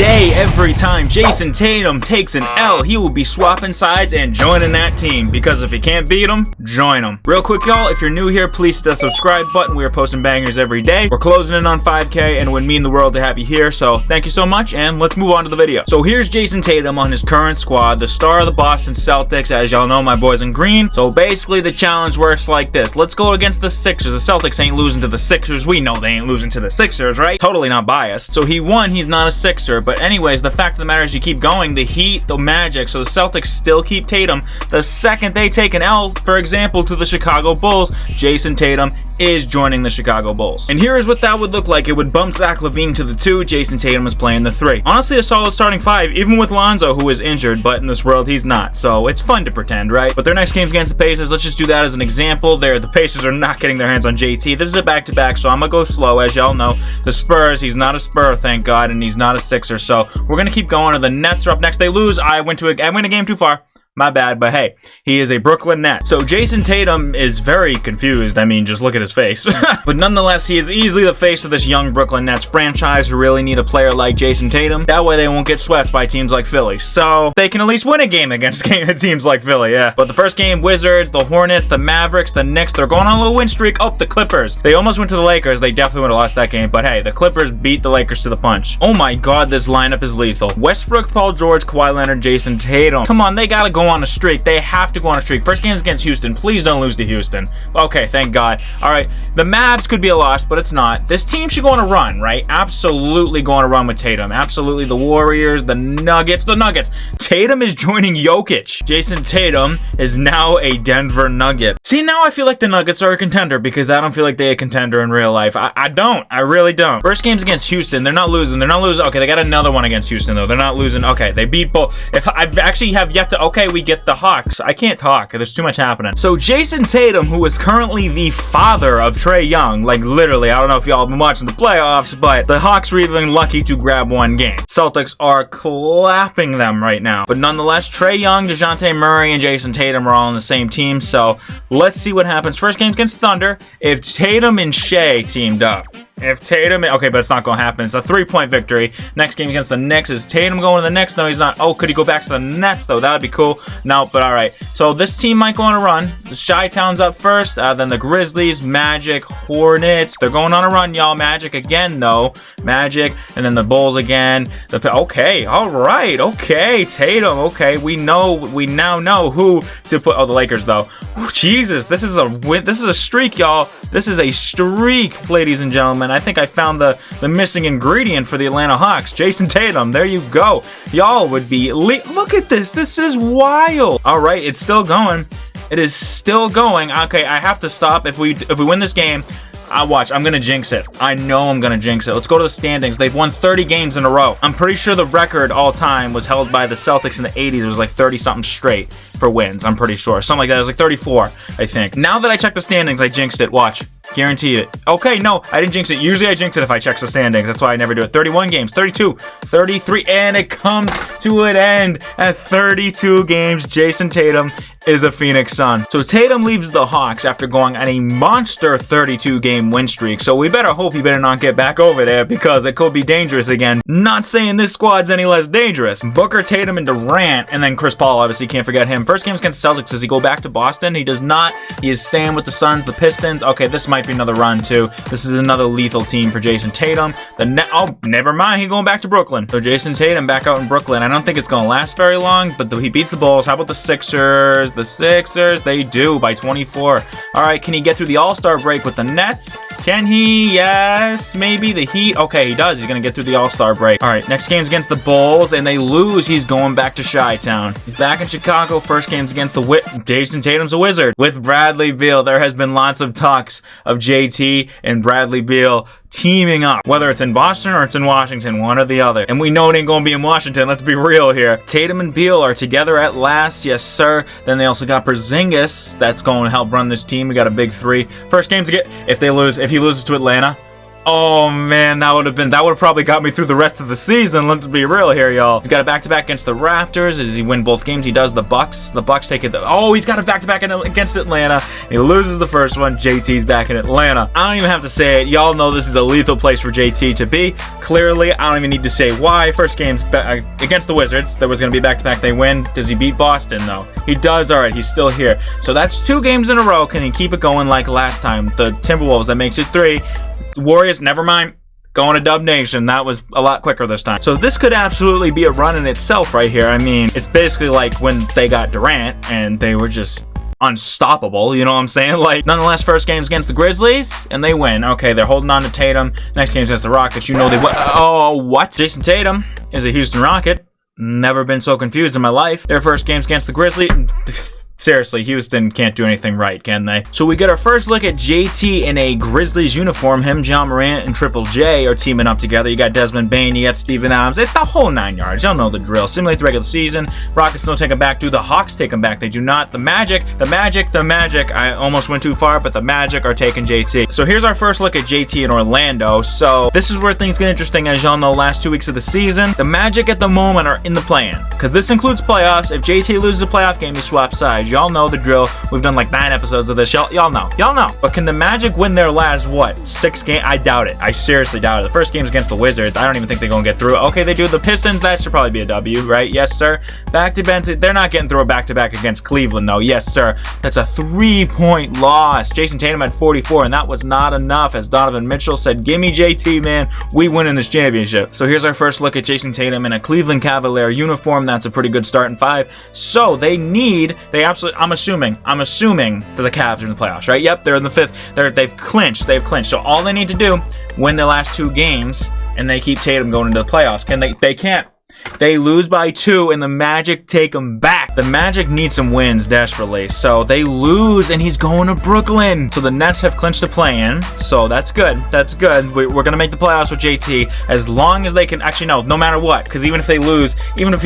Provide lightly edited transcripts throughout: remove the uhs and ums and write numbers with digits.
day, every time Jayson Tatum takes an L, he will be swapping sides and joining that team, because if you can't beat him, join him. Real quick, y'all, if you're new here, please hit that subscribe button. We are posting bangers every day. We're closing in on 5K, and it would mean the world to have you here, so thank you so much, and let's move on to the video. So here's Jayson Tatum on his current squad, the star of the Boston Celtics. As y'all know, my boys in green. So basically, the challenge works like this. Let's go against the Sixers. The Celtics ain't losing to the Sixers. We know they ain't losing to the Sixers, right? Totally not biased. So he won, he's not a Sixer, but anyways, the fact of the matter is you keep going, the Heat, the Magic, so the Celtics still keep Tatum. The second they take an L, for example, to the Chicago Bulls, Jayson Tatum is joining the Chicago Bulls. And here is what that would look like. It would bump Zach LaVine to the 2, Jayson Tatum is playing the 3. Honestly, a solid starting 5, even with Lonzo, who is injured, but in this world, he's not. So it's fun to pretend, right? But their next game's against the Pacers. Let's just do that as an example. The Pacers are not getting their hands on JT. This is a back-to-back, so I'm gonna go slow, as y'all know. The Spurs, he's not a Spur, thank God, and he's not a Sixer, so we're gonna keep going. The Nets are up next. They lose. I went a game too far. My bad, but hey, he is a Brooklyn Net. So Jayson Tatum is very confused. I mean, just look at his face. But nonetheless, he is easily the face of this young Brooklyn Nets franchise who really need a player like Jayson Tatum. That way they won't get swept by teams like Philly. So they can at least win a game against teams like Philly, yeah. But the first game, Wizards, the Hornets, the Mavericks, the Knicks, they're going on a little win streak. Oh, the Clippers. They almost went to the Lakers. They definitely would have lost that game. But hey, the Clippers beat the Lakers to the punch. Oh my God, this lineup is lethal. Westbrook, Paul George, Kawhi Leonard, Jayson Tatum. Come on, they gotta go on a streak. They have to go on a streak. First game is against Houston. Please don't lose to Houston. Okay, thank God. All right, the Mavs could be a loss, but it's not. This team should go on a run, right? Absolutely go on a run with Tatum. Absolutely. The Warriors, the Nuggets. Tatum is joining Jokic. Jayson Tatum is now a Denver Nugget. See, now I feel like the Nuggets are a contender because I don't feel like they're a contender in real life. I don't. I really don't. First game's against Houston. They're not losing. Okay, they got another one against Houston, though. They're not losing. Okay, they beat both. If I actually have yet to... Okay, we get the Hawks. I can't talk. There's too much happening. So Jayson Tatum, who is currently the father of Trae Young, like literally, I don't know if y'all have been watching the playoffs, but the Hawks were even lucky to grab one game. Celtics are clapping them right now. But nonetheless, Trae Young, DeJounte Murray, and Jayson Tatum are all on the same team. So let's see what happens. First game against Thunder. If Tatum and Shea teamed up. Okay, but it's not going to happen. It's a 3-point victory. Next game against the Knicks. Is Tatum going to the Knicks? No, he's not. Oh, could he go back to the Nets, though? That would be cool. No, but all right. So this team might go on a run. The Chi-Town's up first. Then the Grizzlies, Magic, Hornets. They're going on a run, y'all. Magic again, though. Magic, and then the Bulls again. Okay, all right. Okay, Tatum. Okay, we now know who to put. Oh, the Lakers, though. Oh, Jesus, this is a win. This is a streak, y'all. This is a streak, ladies and gentlemen. I think I found the missing ingredient for the Atlanta Hawks. Jayson Tatum, there you go. Y'all would be... Look at this. This is wild. All right, it's still going. It is still going. Okay, I have to stop. If we win this game... watch, I'm gonna jinx it. I know I'm gonna jinx it. Let's go to the standings. They've won 30 games in a row. I'm pretty sure the record all time was held by the Celtics in the 80s. It was like 30-something straight for wins. I'm pretty sure. Something like that. It was like 34, I think. Now that I checked the standings, I jinxed it. Watch. Guaranteed it. Okay, no, I didn't jinx it. Usually I jinx it if I check the standings. That's why I never do it. 31 games, 32, 33, and it comes to an end at 32 games. Jayson Tatum is a Phoenix Sun. So Tatum leaves the Hawks after going on a monster 32-game win streak. So we better hope he better not get back over there because it could be dangerous again. Not saying this squad's any less dangerous. Booker, Tatum, and Durant, and then Chris Paul, obviously can't forget him. First game's against Celtics. Does he go back to Boston? He does not. He is staying with the Suns, the Pistons. Okay, this might be another run too. This is another lethal team for Jayson Tatum. Oh, never mind. He's going back to Brooklyn. So Jayson Tatum back out in Brooklyn. I don't think it's going to last very long, but he beats the Bulls. How about the Sixers? The Sixers, they do by 24. All right, can he get through the All-Star break with the Nets? Can he? Yes, maybe. The Heat? Okay, he does. He's going to get through the All-Star break. All right, next game's against the Bulls, and they lose. He's going back to Chi-Town. He's back in Chicago. First game's against the Jayson Tatum's a Wizard. With Bradley Beal, there has been lots of talks of JT and Bradley Beal teaming up, whether it's in Boston or it's in Washington, one or the other. And we know it ain't gonna be in Washington, let's be real here. Tatum and Beal are together at last, yes sir. Then they also got Porzingis, that's going to help run this team. We got a big 3. First game's if he loses to Atlanta, Oh man, that would have probably got me through the rest of the season. Let's be real here, y'all. He's got a back-to-back against the Raptors. Does he win both games? He does. The Bucks. The Bucks take it. Oh, he's got a back-to-back against Atlanta. He loses the first one. JT's back in Atlanta. I don't even have to say it. Y'all know this is a lethal place for JT to be. Clearly, I don't even need to say why. First game's against the Wizards. There was going to be back-to-back. They win. Does he beat Boston, though? He does. All right, he's still here. So that's 2 games in a row. Can he keep it going like last time? The Timberwolves, that makes it 3. Warriors, never mind. Going to Dub Nation. That was a lot quicker this time. So this could absolutely be a run in itself right here. I mean, it's basically like when they got Durant and they were just unstoppable, you know what I'm saying? Like, nonetheless, first game's against the Grizzlies and they win. Okay, they're holding on to Tatum. Next game's against the Rockets. You know they win. Oh, what? Jayson Tatum is a Houston Rocket. Never been so confused in my life. Their first game's against the Grizzlies. Seriously, Houston can't do anything right, can they? So we get our first look at JT in a Grizzlies uniform. Him, John Morant, and Triple J are teaming up together. You got Desmond Bane, you got Steven Adams. It's the whole 9 yards. Y'all know the drill. Simulate the regular season. Rockets don't take him back. Do the Hawks take him back? They do not. The Magic. I almost went too far, but the Magic are taking JT. So here's our first look at JT in Orlando. So this is where things get interesting. As y'all know, last 2 weeks of the season, the Magic at the moment are in the play-in. Because this includes playoffs. If JT loses a playoff game, he swaps sides. Y'all know the drill. We've done like 9 episodes of this. Y'all know. But can the Magic win their last, 6 games? I doubt it. I seriously doubt it. The first game's against the Wizards. I don't even think they're going to get through. Okay, they do. The Pistons, that should probably be a W, right? Yes, sir. They're not getting through a back-to-back against Cleveland, though. Yes, sir. That's a 3-point loss. Jayson Tatum had 44, and that was not enough. As Donovan Mitchell said, gimme JT, man. We winning this championship. So here's our first look at Jayson Tatum in a Cleveland Cavalier uniform. That's a pretty good start in 5. So I'm assuming that the Cavs are in the playoffs, right? Yep, they're in the 5th. They've clinched. So all they need to do, win their last 2 games, and they keep Tatum going into the playoffs. Can they? They can't. They lose by 2, and the Magic take them back. The Magic need some wins desperately, so they lose, and he's going to Brooklyn. So the Nets have clinched a play-in, so that's good. We're going to make the playoffs with JT as long as they can. Actually, no matter what, because even if he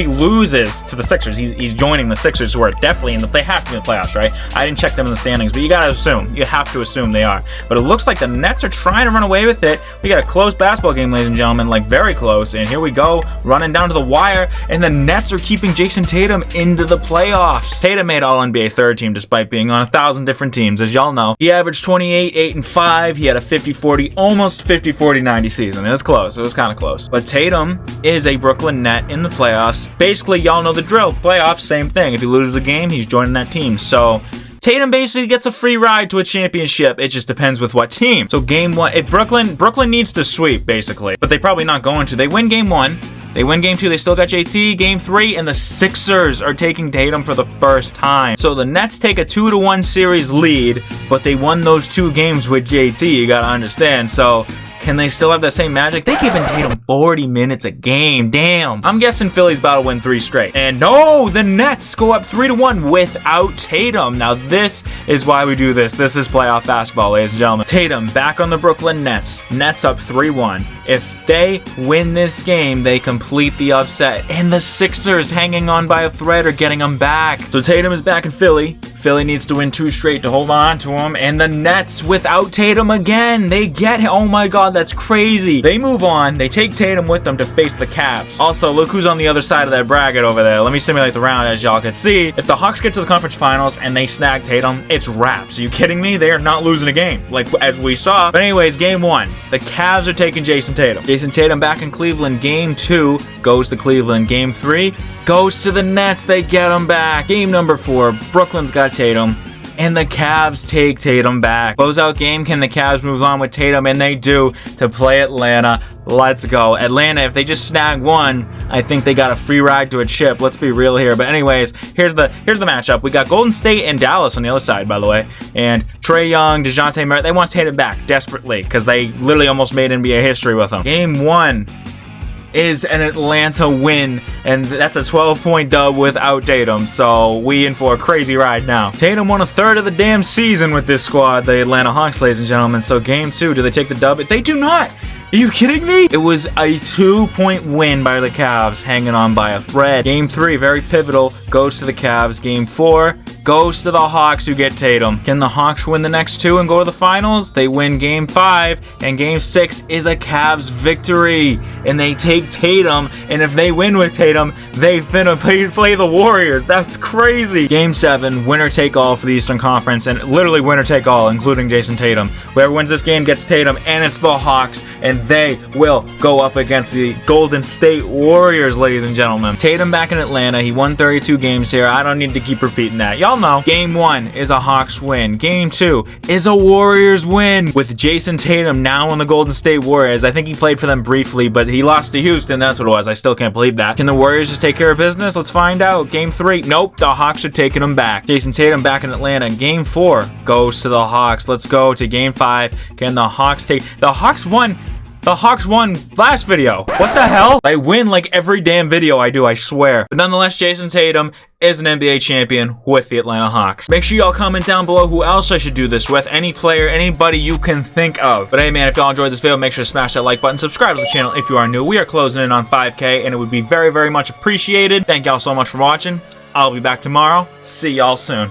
loses to the Sixers, he's joining the Sixers, who are definitely they have to be in the playoffs, right? I didn't check them in the standings, but you have to assume they are. But it looks like the Nets are trying to run away with it. We got a close basketball game, ladies and gentlemen, like very close, and here we go, running down to the wire, and the Nets are keeping Jayson Tatum into the playoffs. Tatum made All-NBA 3rd team despite being on 1,000 different teams, as y'all know. He averaged 28, 8, and 5. He had a 50-40, almost 50-40-90 season. It was close. It was kind of close. But Tatum is a Brooklyn Net in the playoffs. Basically, y'all know the drill. Playoffs, same thing. If he loses a game, he's joining that team. So Tatum basically gets a free ride to a championship. It just depends with what team. So game 1, Brooklyn needs to sweep, basically. But they're probably not going to. They win game 1. They win game 2, they still got JT. Game 3, and the Sixers are taking Tatum for the first time. So the Nets take a 2-1 series lead, but they won those 2 games with JT, you gotta understand. So can they still have that same magic? They giving Tatum 40 minutes a game. Damn. I'm guessing Philly's about to win 3 straight. And no, the Nets go up 3-1 without Tatum. Now this is why we do this. This is playoff basketball, ladies and gentlemen. Tatum back on the Brooklyn Nets. Nets up 3-1. If they win this game, they complete the upset. And the Sixers, hanging on by a thread, are getting them back. So Tatum is back in Philly. Philly needs to win 2 straight to hold on to him. And the Nets, without Tatum again, they get him. Oh my God, that's crazy. They move on. They take Tatum with them to face the Cavs. Also, look who's on the other side of that bracket over there. Let me simulate the round as y'all can see. If the Hawks get to the conference finals and they snag Tatum, it's wraps. Are you kidding me? They are not losing a game, like as we saw. But anyways, game 1, the Cavs are taking Jayson Tatum. Jayson Tatum back in Cleveland. Game 2 goes to Cleveland. Game 3 goes to the Nets. They get him back. Game number 4, Brooklyn's got Tatum, and the Cavs take Tatum back. Closeout game, can the Cavs move on with Tatum? And they do, to play Atlanta. Let's go. Atlanta, if they just snag 1, I think they got a free ride to a chip. Let's be real here. But anyways, here's the matchup. We got Golden State and Dallas on the other side, by the way. And Trae Young, DeJounte Murray, they want Tatum back desperately because they literally almost made NBA history with him. Game 1 is an Atlanta win, and that's a 12-point dub without Tatum, so we in for a crazy ride now. Tatum won 1/3 of the damn season with this squad, the Atlanta Hawks, ladies and gentlemen. So game 2, do they take the dub? They do not! Are you kidding me? It was a 2-point win by the Cavs, hanging on by a thread. Game 3, very pivotal, goes to the Cavs. Game 4, goes to the Hawks, who get Tatum. Can the Hawks win the next 2 and go to the finals? They win game 5, and game 6 is a Cavs victory. And they take Tatum, and if they win with Tatum, they finna play the Warriors. That's crazy. Game 7, winner take all for the Eastern Conference, and literally winner take all, including Jayson Tatum. Whoever wins this game gets Tatum, and it's the Hawks, and they will go up against the Golden State Warriors, ladies and gentlemen. Tatum back in Atlanta. He won 32 games here. I don't need to keep repeating that. Y'all know. Game 1 is a Hawks win. Game 2 is a Warriors win, with Jayson Tatum now on the Golden State Warriors. I think he played for them briefly, but he lost to Houston. That's what it was. I still can't believe that. Can the Warriors just take care of business? Let's find out. Game 3. Nope. The Hawks are taking him back. Jayson Tatum back in Atlanta. Game 4 goes to the Hawks. Let's go to game 5. Can the Hawks take... The Hawks won last video. What the hell? I win like every damn video I do, I swear. But nonetheless, Jayson Tatum is an NBA champion with the Atlanta Hawks. Make sure y'all comment down below who else I should do this with. Any player, anybody you can think of. But hey man, if y'all enjoyed this video, make sure to smash that like button. Subscribe to the channel if you are new. We are closing in on 5K, and it would be very, very much appreciated. Thank y'all so much for watching. I'll be back tomorrow. See y'all soon.